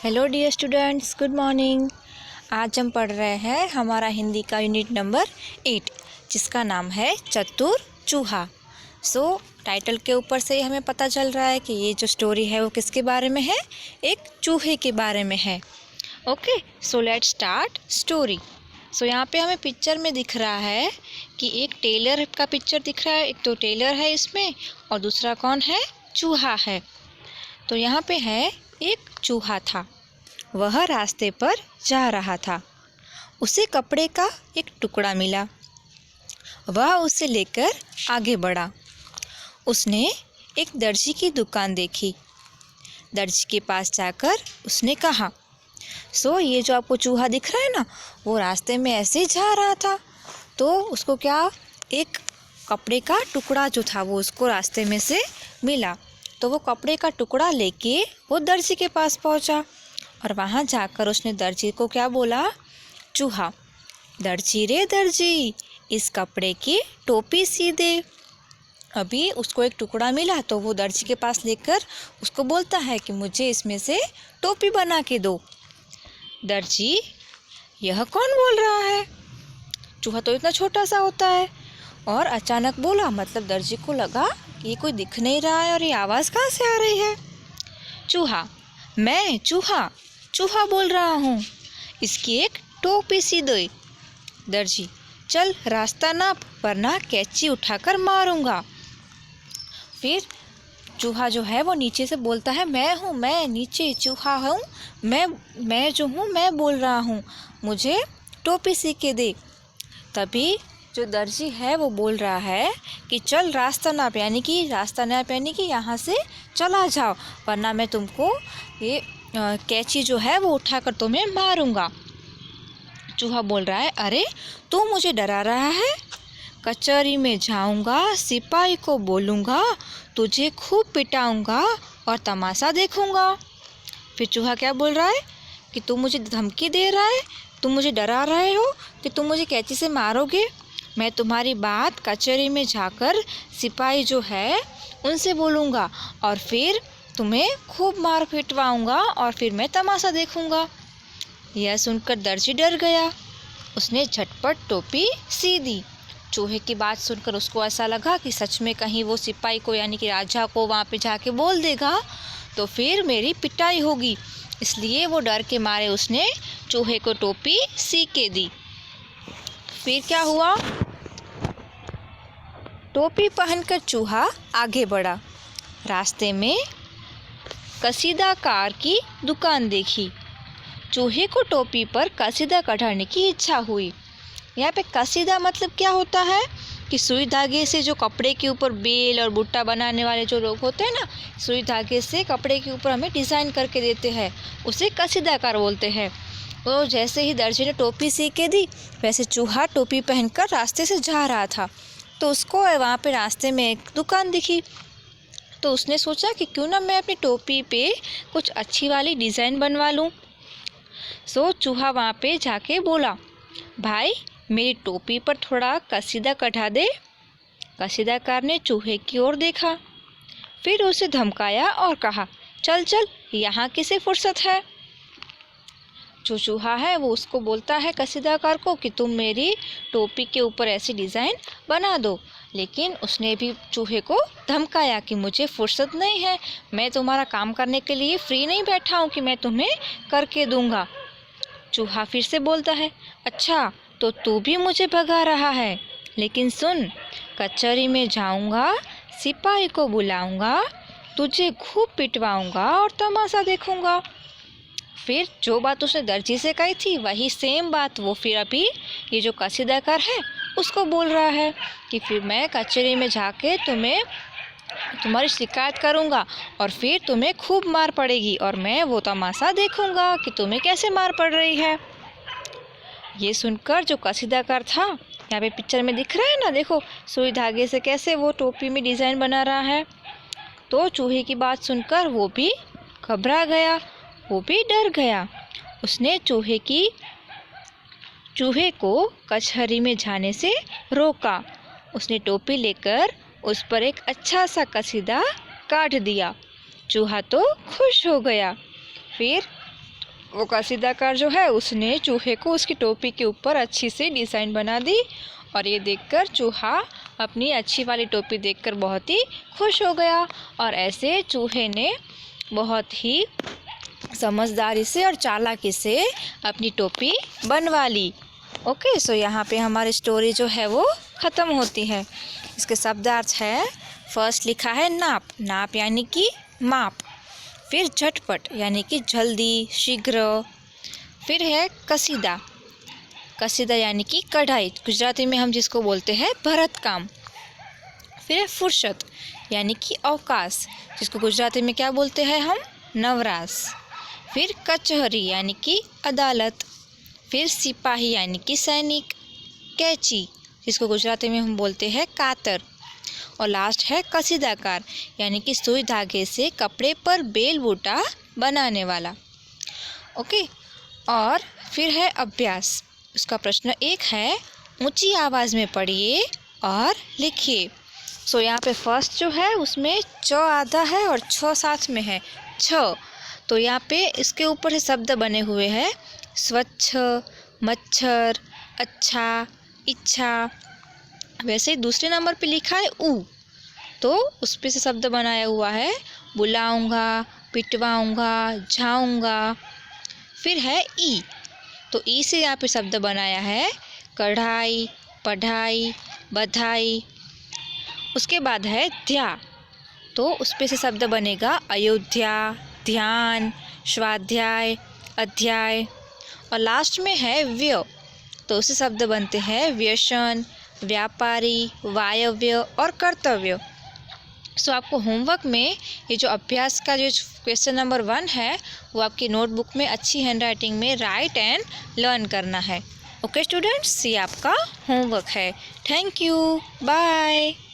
Hello dear students, good morning. आज हम पढ़ रहे हैं हमारा हिंदी का यूनिट नंबर 8 जिसका नाम है चतुर चूहा। टाइटल के ऊपर से ही हमें पता चल रहा है कि ये जो स्टोरी है वो किसके बारे में है, एक चूहे के बारे में है। Okay, so let's start story. यहाँ पे हमें पिक्चर में दिख रहा है कि एक टेलर का पिक्चर दिख रहा है। एक तो टेलर है इसमें और दूसरा कौन है, चूहा है। तो यहाँ पे है एक चूहा था, वह रास्ते पर जा रहा था। उसे कपड़े का एक टुकड़ा मिला, वह उसे लेकर आगे बढ़ा। उसने एक दर्जी की दुकान देखी। दर्जी के पास जाकर उसने कहा, ये जो आपको चूहा दिख रहा है ना, वो रास्ते में ऐसे ही जा रहा था, तो उसको क्या, एक कपड़े का टुकड़ा जो था वो उसको रास्ते में से मिला। तो वो कपड़े का टुकड़ा लेके वो दर्जी के पास पहुंचा और वहां जाकर उसने दर्जी को क्या बोला, चूहा, दर्जी रे दर्जी, इस कपड़े की टोपी सी दे। अभी उसको एक टुकड़ा मिला तो वो दर्जी के पास लेकर उसको बोलता है कि मुझे इसमें से टोपी बना के दो। दर्जी, यह कौन बोल रहा है? चूहा तो इतना छोटा सा होता है और अचानक बोला, मतलब दर्जी को लगा कि ये कोई दिख नहीं रहा है और ये आवाज़ कहाँ से आ रही है। चूहा, मैं चूहा बोल रहा हूँ, इसकी एक टोपी सी दे। दर्जी, चल रास्ता नाप वरना कैंची उठाकर मारूंगा। फिर चूहा जो है वो नीचे से बोलता है, मैं नीचे चूहा हूँ, मैं जो हूँ मैं बोल रहा हूँ, मुझे टोपी सी के दे। तभी जो दर्जी है वो बोल रहा है कि चल रास्ता नाप, यानी कि यहाँ से चला जाओ वरना मैं तुमको ये कैंची जो है वो उठाकर तुम्हें मारूंगा। चूहा बोल रहा है, अरे तू मुझे डरा रहा है, कचहरी में जाऊंगा, सिपाही को बोलूंगा, तुझे खूब पिटाऊंगा और तमाशा देखूंगा। फिर चूहा क्या बोल रहा है कि तू मुझे धमकी दे रहा है, तुम मुझे डरा रहे हो कि तुम मुझे कैंची से मारोगे। मैं तुम्हारी बात कचहरी में जाकर सिपाही जो है उनसे बोलूँगा और फिर तुम्हें खूब मार पिटवाऊँगा और फिर मैं तमाशा देखूँगा। यह सुनकर दर्जी डर गया, उसने झटपट टोपी सी दी। चूहे की बात सुनकर उसको ऐसा लगा कि सच में कहीं वो सिपाही को, यानी कि राजा को वहाँ पे जाके बोल देगा तो फिर मेरी पिटाई होगी, इसलिए वो डर के मारे उसने चूहे को टोपी सी के दी। फिर क्या हुआ, टोपी पहनकर चूहा आगे बढ़ा। रास्ते में कसीदाकार की दुकान देखी। चूहे को टोपी पर कसीदा कढ़ाने की इच्छा हुई। यहाँ पे कसीदा मतलब क्या होता है कि सुई धागे से जो कपड़े के ऊपर बेल और बुट्टा बनाने वाले जो लोग होते हैं ना, सुई धागे से कपड़े के ऊपर हमें डिज़ाइन करके देते हैं, उसे कसीदाकार बोलते हैं। तो जैसे ही दर्जी ने टोपी सी के दी, वैसे चूहा टोपी पहनकर रास्ते से जा रहा था। तो उसको वहाँ पे रास्ते में एक दुकान दिखी, तो उसने सोचा कि क्यों ना मैं अपनी टोपी पे कुछ अच्छी वाली डिज़ाइन बनवा लूँ। चूहा वहाँ पे जाके बोला, भाई मेरी टोपी पर थोड़ा कसीदा कढ़ा दे। कसीदाकार ने चूहे की ओर देखा, फिर उसे धमकाया और कहा, चल चल, यहाँ किसे फुर्सत है। जो चूहा है वो उसको बोलता है कसीदाकार को कि तुम मेरी टोपी के ऊपर ऐसी डिज़ाइन बना दो, लेकिन उसने भी चूहे को धमकाया कि मुझे फुर्सत नहीं है, मैं तुम्हारा काम करने के लिए फ्री नहीं बैठा हूँ कि मैं तुम्हें करके दूंगा। चूहा फिर से बोलता है, अच्छा तो तू भी मुझे भगा रहा है, लेकिन सुन, कचहरी में जाऊंगा, सिपाही को बुलाऊंगा, तुझे खूब पिटवाऊंगा और तमाशा देखूंगा। फिर जो बात उसने दर्जी से कही थी वही सेम बात वो फिर अभी ये जो कसीदाकार है उसको बोल रहा है कि फिर मैं कचहरी में जाके तुम्हारी शिकायत करूंगा और फिर तुम्हें खूब मार पड़ेगी और मैं वो तमाशा देखूंगा कि तुम्हें कैसे मार पड़ रही है। ये सुनकर जो कसीदाकार था, यहाँ पे पिक्चर में दिख रहा है ना, देखो सुई धागे से कैसे वो टोपी में डिज़ाइन बना रहा है। तो चूहे की बात सुनकर वो भी घबरा गया, वो भी डर गया। उसने चूहे को कचहरी में जाने से रोका। उसने टोपी लेकर उस पर एक अच्छा सा कसीदा काट दिया। चूहा तो खुश हो गया। फिर वो कसीदाकार जो है उसने चूहे को उसकी टोपी के ऊपर अच्छी से डिज़ाइन बना दी और ये देखकर चूहा अपनी अच्छी वाली टोपी देखकर बहुत ही खुश हो गया और ऐसे चूहे ने बहुत ही समझदारी से और चालाकी से अपनी टोपी बनवा ली। ओके, सो यहाँ पे हमारी स्टोरी जो है वो ख़त्म होती है। इसके शब्दार्थ है, फर्स्ट लिखा है नाप, नाप यानी कि माप। फिर झटपट यानी कि जल्दी, शीघ्र। फिर है कसीदा, कसीदा यानी कि कढ़ाई, गुजराती में हम जिसको बोलते हैं भरत काम। फिर है फुर्सत यानी कि अवकाश, जिसको गुजराती में क्या बोलते हैं हम, नवरास। फिर कचहरी यानी कि अदालत। फिर सिपाही यानी कि सैनिक। कैची, जिसको गुजराती में हम बोलते हैं कातर। और लास्ट है कसीदाकार यानी कि सुई धागे से कपड़े पर बेल बूटा बनाने वाला। ओके, और फिर है अभ्यास। उसका प्रश्न 1 है, ऊंची आवाज़ में पढ़िए और लिखिए। सो यहाँ पे फर्स्ट जो है उसमें च आधा है और छ साथ में है, छ। तो यहाँ पे इसके ऊपर से शब्द बने हुए हैं, स्वच्छ, मच्छर, अच्छा, इच्छा। वैसे ही दूसरे नंबर पे लिखा है ऊ, तो उस पे से शब्द बनाया हुआ है, बुलाऊंगा, पिटवाऊंगा, जाऊंगा। फिर है ई, तो ई से यहाँ पे शब्द बनाया है, कढ़ाई, पढ़ाई, बधाई। उसके बाद है ध्या, तो उस पे से शब्द बनेगा अयोध्या, ध्यान, स्वाध्याय, अध्याय। और लास्ट में है व्यय, तो उससे शब्द बनते हैं व्यसन, व्यापारी, वायव्य और कर्तव्य। सो आपको होमवर्क में ये जो अभ्यास का जो क्वेश्चन नंबर 1 है वो आपकी नोटबुक में अच्छी हैंडराइटिंग में राइट एंड लर्न करना है। ओके स्टूडेंट्स, ये आपका होमवर्क है। Thank you, bye.